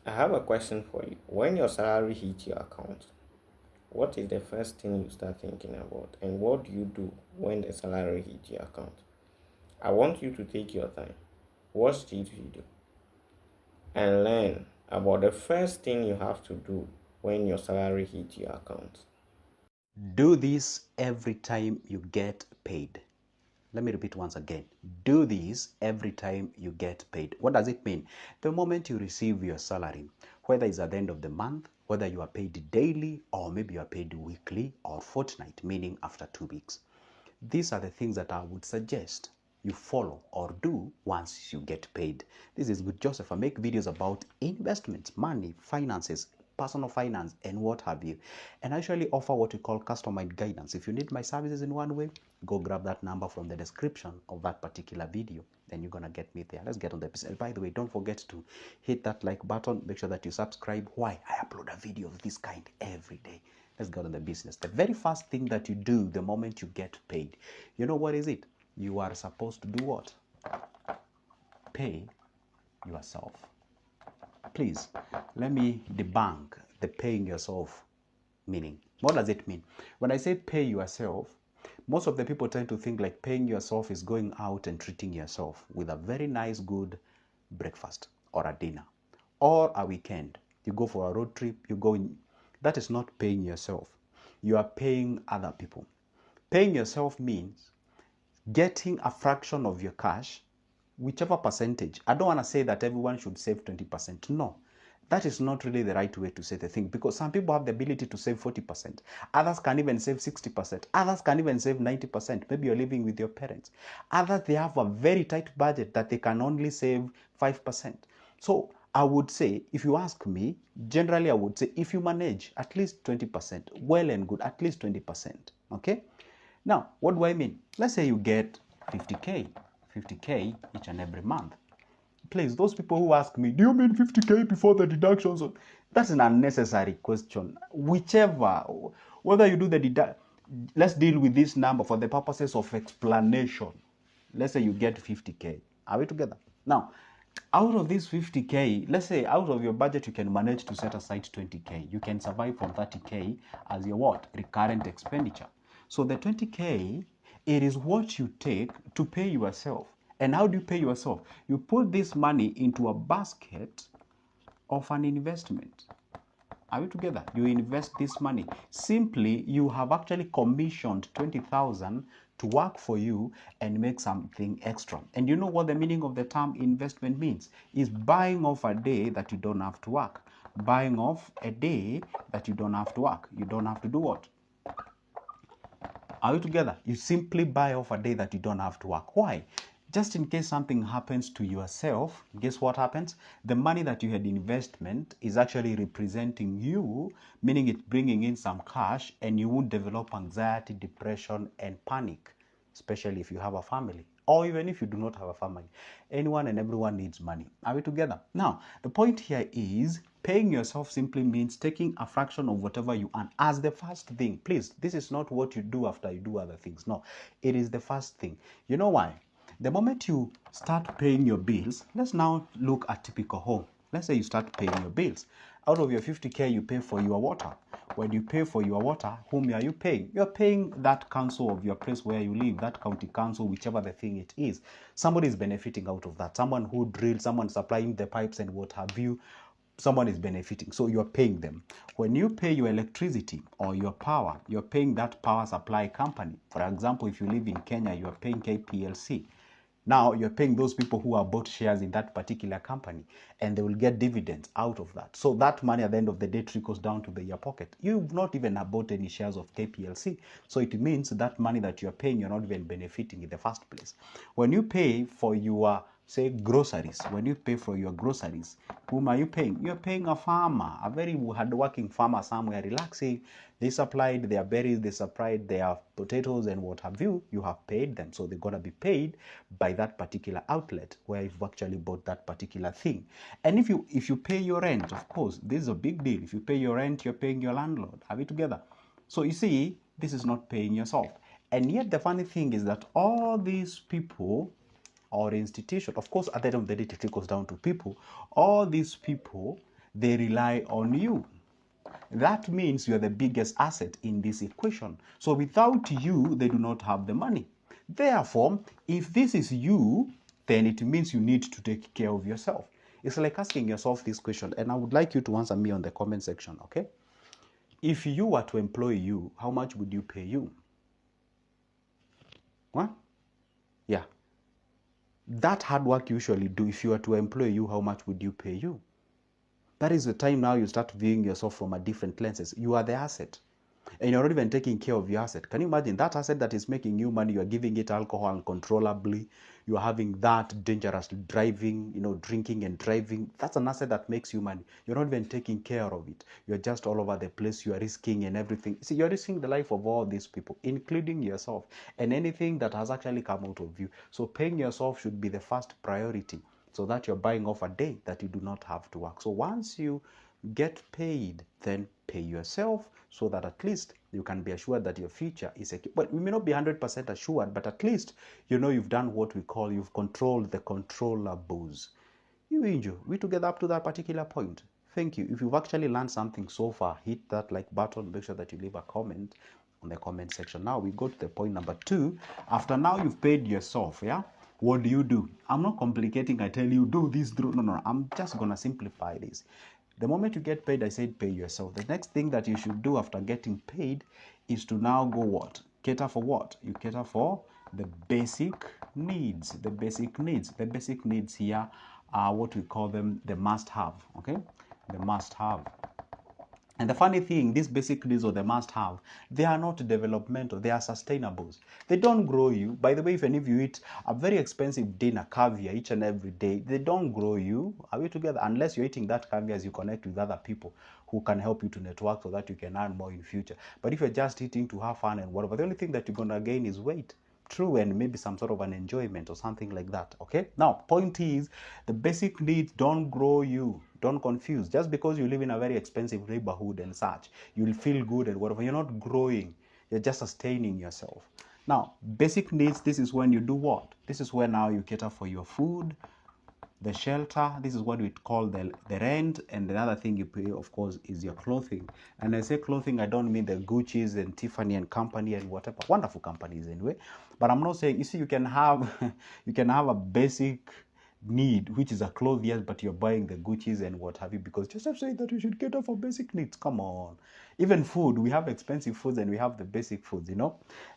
I have a question for you. When your salary hits your account, what is the first thing you start thinking about? And what do you do when the salary hits your account? I want you to take your time, watch this video, and learn about the first thing you have to do when your salary hits your account. Do this every time you get paid. Let me repeat once again. Do this every time you get paid. What does it mean? The moment you receive your salary, whether it's at the end of the month, whether you are paid daily, or maybe you are paid weekly or fortnight, meaning after 2 weeks. These are the things that I would suggest you follow or do once you get paid. This is with Joseph. I make videos about investments, money, finances, personal finance, and what have you. And I actually offer what we call customized guidance. If you need my services in one way, go grab that number from the description of that particular video. Then you're going to get me there. Let's get on the episode. By the way, don't forget to hit that like button. Make sure that you subscribe. Why? I upload a video of this kind every day. Let's go to the business. The very first thing that you do the moment you get paid, you know what is it? You are supposed to do what? Pay yourself. Please, let me debunk the paying yourself meaning. What does it mean? When I say pay yourself, most of the people tend to think like paying yourself is going out and treating yourself with a very nice, good breakfast or a dinner or a weekend. You go for a road trip, you go in. That is not paying yourself. You are paying other people. Paying yourself means getting a fraction of your cash, whichever percentage. I don't want to say that everyone should save 20%. No, that is not really the right way to say the thing, because some people have the ability to save 40%. Others can even save 60%. Others can even save 90%. Maybe you're living with your parents. Others, they have a very tight budget that they can only save 5%. So I would say, if you ask me, generally I would say if you manage at least 20%, well and good, at least 20%. Okay? Now, what do I mean? Let's say you get 50K, 50K each and every month. Please, those people who ask me, do you mean 50K before the deductions? That's an unnecessary question. Whichever, whether you do the deduct, let's deal with this number for the purposes of explanation. Let's say you get 50K. Are we together? Now, out of this 50K, let's say out of your budget, you can manage to set aside 20K. You can survive from 30K as your what? Recurrent expenditure. So the 20K, it is what you take to pay yourself. And how do you pay yourself? You put this money into a basket of an investment. Are we together? You invest this money. Simply, you have actually commissioned 20,000 to work for you and make something extra. And you know what the meaning of the term investment means? Is buying off a day that you don't have to work. Buying off a day that you don't have to work. You don't have to do what? Are we together? You simply buy off a day that you don't have to work. Why? Just in case something happens to yourself, guess what happens? The money that you had investment is actually representing you, meaning it's bringing in some cash, and you won't develop anxiety, depression, and panic, especially if you have a family. Or even if you do not have a family. Anyone and everyone needs money. Are we together? Now, the point here is paying yourself simply means taking a fraction of whatever you earn as the first thing. Please, this is not what you do after you do other things. No, it is the first thing. You know why? The moment you start paying your bills, let's now look at typical home. Let's say you start paying your bills. Out of your 50K, you pay for your water. When you pay for your water, whom are you paying? You're paying that council of your place where you live, that county council, whichever the thing it is. Somebody is benefiting out of that. Someone who drilled, someone supplying the pipes and what have you, someone is benefiting. So you're paying them. When you pay your electricity or your power, you're paying that power supply company. For example, if you live in Kenya, you're paying KPLC. Now you're paying those people who have bought shares in that particular company, and they will get dividends out of that. So that money at the end of the day trickles down to your pocket. You've not even bought any shares of KPLC. So it means that money that you're paying, you're not even benefiting in the first place. When you pay for your, say, groceries, when you pay for your groceries, whom are you paying? You're paying a farmer, a very hardworking farmer somewhere relaxing. They supplied their berries, they supplied their potatoes and what have you. You have paid them. So they're going to be paid by that particular outlet where you've actually bought that particular thing. And if you pay your rent, of course, this is a big deal. If you pay your rent, you're paying your landlord. Are we together? So you see, this is not paying yourself. And yet the funny thing is that all these people or institution, of course, at the end of the day, it trickles down to people. All these people, They rely on you. That means you are the biggest asset in this equation. So without you, they do not have the money. Therefore, if this is you, then it means you need to take care of yourself. It's like asking yourself this question, and I would like you to answer me on the comment section, okay? If you were to employ you, how much would you pay you? What? Yeah. That hard work you usually do, if you were to employ you, how much would you pay you? That is the time now you start viewing yourself from a different lenses. You are the asset. And you're not even taking care of your asset. Can you imagine that asset that is making you money, you are giving it alcohol uncontrollably, you are having that dangerous driving, drinking and driving. That's an asset that makes you money. You're not even taking care of it. You're just all over the place. You are risking and everything. See, you're risking the life of all these people, including yourself and anything that has actually come out of you. So paying yourself should be the first priority, so that you're buying off a day that you do not have to work. So once you get paid, then pay yourself, so that at least you can be assured that your future is secure. But we may not be 100% assured, but at least you've done what we call, you've controlled the controllables. You enjoy. We together up to that particular point. Thank you. If you've actually learned something so far, hit that like button. Make sure that you leave a comment on the comment section. Now we go to the point number 2. After now you've paid yourself, yeah? What do? I'm not complicating. I tell you, do this, do. No. I'm just going to simplify this. The moment you get paid, I said pay yourself. The next thing that you should do after getting paid is to now go what? Cater for what? You cater for the basic needs. The basic needs. The basic needs here are what we call them the must-have. Okay? The must-have. And the funny thing, these basic needs or the must-have, they are not developmental, they are sustainables. They don't grow you. By the way, even if you eat a very expensive dinner, caviar, each and every day, they don't grow you. Are we together? Unless you're eating that caviar as you connect with other people who can help you to network so that you can earn more in future. But if you're just eating to have fun and whatever, the only thing that you're going to gain is weight. True, and maybe some sort of an enjoyment or something like that. Okay, now point is, the basic needs don't grow you. Don't confuse. Just because you live in a very expensive neighborhood and such, you'll feel good and whatever, you're not growing, you're just sustaining yourself. Now basic needs, this is when you do what? This is where now you cater for your food, the shelter. This is what we call the rent, and another thing you pay, of course, is your clothing. And I say clothing, I don't mean the Gucci's and Tiffany and company and whatever, wonderful companies anyway, but I'm not saying, you see, you can have a basic need, which is a clothes, yes, but you're buying the Gucci's and what have you, because Joseph said that you should cater for basic needs. Come on. Even food, we have expensive foods and we have the basic foods,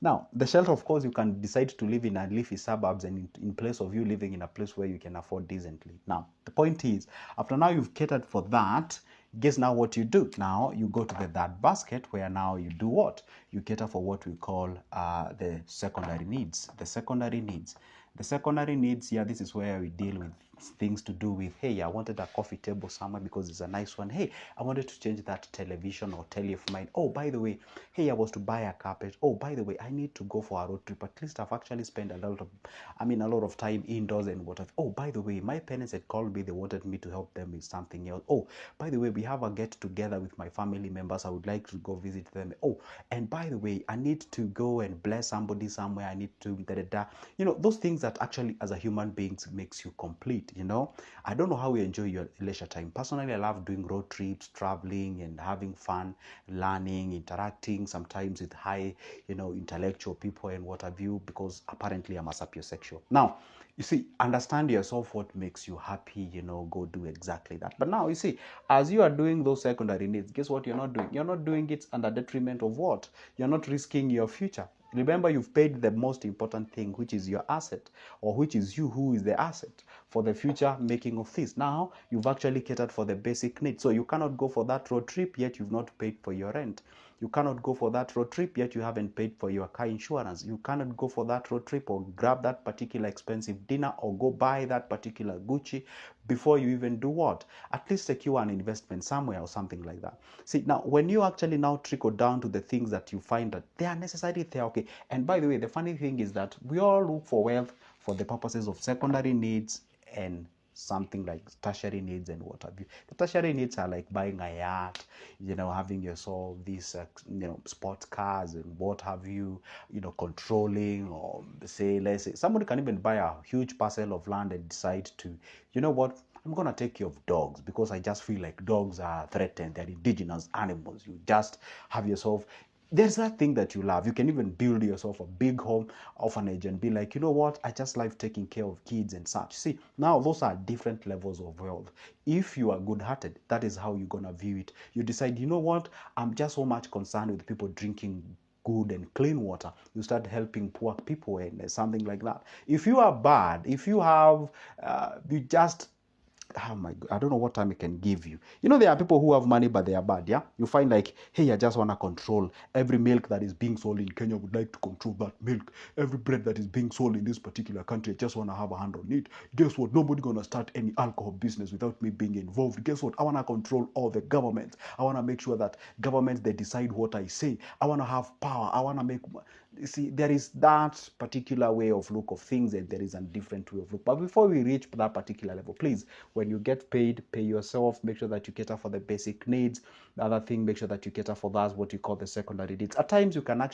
Now, the shelter, of course, you can decide to live in a leafy suburbs, and in place of you living in a place where you can afford decently. Now, the point is, after now you've catered for that, guess now what you do? Now you go to the third basket, where now you do what? You cater for what we call the secondary needs. The secondary needs. The secondary needs here, this is where we deal with things to do with, hey, I wanted a coffee table somewhere because it's a nice one. Hey, I wanted to change that television or telly of mine. Oh, by the way, hey, I was to buy a carpet. Oh, by the way, I need to go for a road trip. At least I've actually spent a lot of time indoors and whatever. Oh, by the way, my parents had called me. They wanted me to help them with something else. Oh, by the way, we have a get together with my family members. I would like to go visit them. Oh, and by the way, I need to go and bless somebody somewhere. I need to those things that actually, as a human being, makes you complete. I don't know how you enjoy your leisure time. Personally, I love doing road trips, traveling and having fun, learning, interacting sometimes with high intellectual people and what have you, because apparently I'm a sapiosexual. Now, you see, understand yourself, what makes you happy, go do exactly that. But now, you see, as you are doing those secondary needs, guess what you're not doing? You're not doing it under detriment of what? You're not risking your future. Remember, you've paid the most important thing, which is your asset, or which is you who is the asset for the future making of this. Now, you've actually catered for the basic needs. So you cannot go for that road trip, yet you've not paid for your rent. You cannot go for that road trip, yet you haven't paid for your car insurance. You cannot go for that road trip or grab that particular expensive dinner or go buy that particular Gucci before you even do what? At least secure an investment somewhere or something like that. See, now, when you actually now trickle down to the things that you find that they are necessary, they are okay. And by the way, the funny thing is that we all look for wealth for the purposes of secondary needs and something like tertiary needs and what have you. The tertiary needs are like buying a yacht, having yourself these, sports cars and what have you, controlling, or say, let's say, somebody can even buy a huge parcel of land and decide to, what, I'm going to take care of dogs because I just feel like dogs are threatened. They're indigenous animals. You just have yourself, there's that thing that you love. You can even build yourself a big home orphanage and be like, you know what, I just love taking care of kids and such. See, now those are different levels of wealth. If you are good-hearted, that is how you're going to view it. You decide, you know what, I'm just so much concerned with people drinking good and clean water. You start helping poor people and something like that. If you are bad, if you have, you just, oh my God, I don't know what time it can give you. There are people who have money, but they are bad, yeah? You find like, hey, I just want to control every milk that is being sold in Kenya. Would like to control that milk. Every bread that is being sold in this particular country, I just want to have a hand on it. Guess what? Nobody going to start any alcohol business without me being involved. Guess what? I want to control all the governments. I want to make sure that governments, they decide what I say. I want to have power. I want to make... You see, there is that particular way of look of things, and there is a different way of look. But before we reach that particular level, please, when you get paid, pay yourself. Make sure that you cater for the basic needs. The other thing, make sure that you cater for that, what you call the secondary needs. At times, you cannot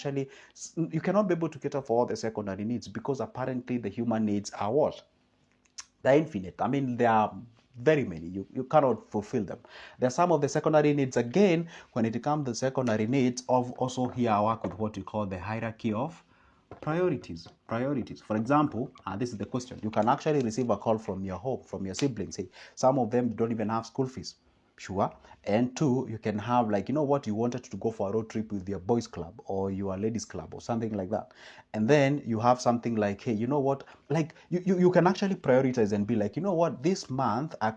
be able to cater for all the secondary needs because apparently the human needs are what? They're infinite. I mean, they are very many. You cannot fulfill them. There are some of the secondary needs. Again, when it comes to secondary needs, of also here I work with what we call the hierarchy of priorities. For example, this is the question. You can actually receive a call from your home, from your siblings. Say, some of them don't even have school fees. Sure. And two, you can have like, you know what, you wanted to go for a road trip with your boys club or your ladies club or something like that. And then you have something like, hey, you know what, like you can actually prioritize and be like, you know what, this month I'm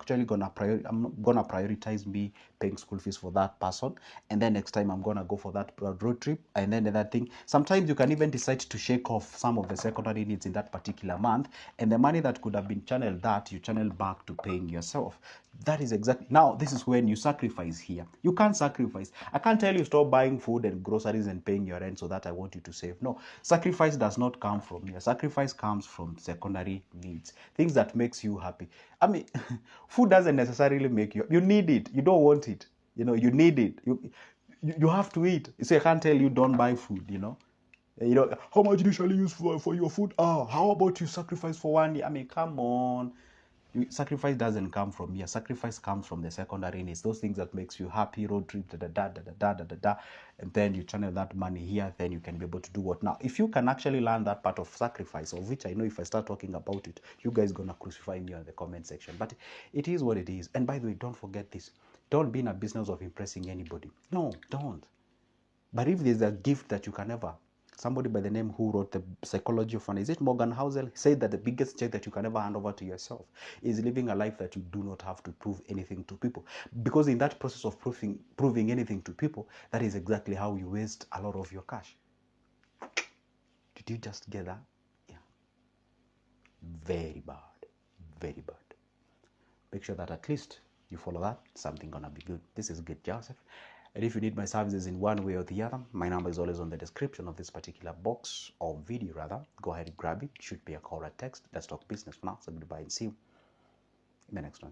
gonna prioritize me paying school fees for that person. And then next time I'm gonna go for that road trip. And then that thing, sometimes you can even decide to shake off some of the secondary needs in that particular month. And the money that could have been channeled you channel back to paying yourself. That is exactly, now this is when you sacrifice here. You can't sacrifice. I can't tell you stop buying food and groceries and paying your rent so that I want you to save. No, sacrifice does not come from here. Sacrifice comes from secondary needs, things that makes you happy. I mean, food doesn't necessarily make you need it. You don't want it. You need it. You have to eat. So I can't tell you don't buy food. How much do you use for your food? How about you sacrifice for one day? I mean, come on. Sacrifice doesn't come from here. Sacrifice comes from the secondary needs. Those things that makes you happy, road trip, and then you channel that money here, then you can be able to do what now. If you can actually learn that part of sacrifice, of which I know if I start talking about it, you guys gonna crucify me in the comment section. But it is what it is. And by the way, don't forget this. Don't be in a business of impressing anybody. No, don't. But if there's a gift that you can ever, somebody by the name who wrote the Psychology of Fun, is it Morgan Housel, said that the biggest check that you can ever hand over to yourself is living a life that you do not have to prove anything to people. Because in that process of proving anything to people, that is exactly how you waste a lot of your cash. Did you just get that? Yeah. Very bad. Very bad. Make sure that at least you follow that. Something gonna be good. This is Good Joseph. And if you need my services in one way or the other, my number is always on the description of this particular box or video rather. Go ahead and grab it. Shoot me a call or a text. Let's talk business for now. So goodbye and see you in the next one.